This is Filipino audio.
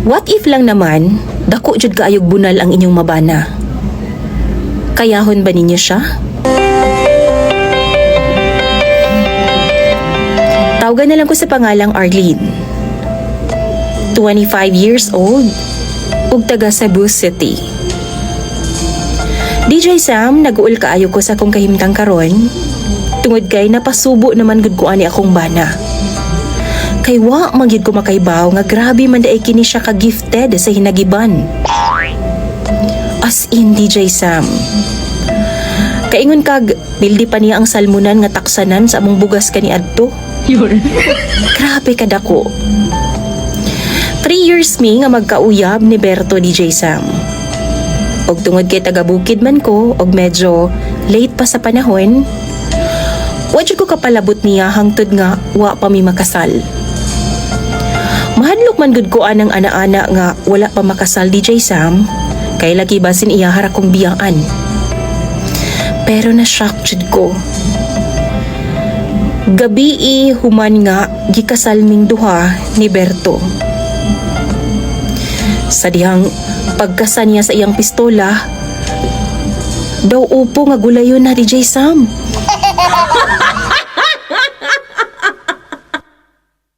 What if lang naman, dako jud kaayog bunal ang inyong mabana? Kayahon ba ninyo siya? Tawagan na lang ko sa pangalang Arlene. 25 years old, ug taga Cebu City. DJ Sam, nag-uul kaayo ko sa akong kahimtang karon. Tungod kay napasubo naman gud ko ani akong bana. Kay wa magyud ko makaibaw nga grabe man daay kini siya ka-gifted sa hinagiban. As in DJ Sam. Kaingon kag bildi pa niya ang salmunan nga taksanan sa among bugas kaniadto. Grabe kadako. 3 years mi nga magkauyab ni Berto DJ Sam. Og tungod kay taga-bukid man ko og medyo late pa sa panahon, wa jud ko kapalabot niya hangtod nga wa pa mi makasal. Mahadlok man gud ko anang ana-ana nga wala pa makasal DJ Sam, kay lagi basin iya hara kong biyaan. Pero na-shock jud ko. Gabi human nga gikasal ming duha ni Berto. Sa dihang pagkasa niya sa iyang pistola, daw upo nga gulayon na DJ Sam.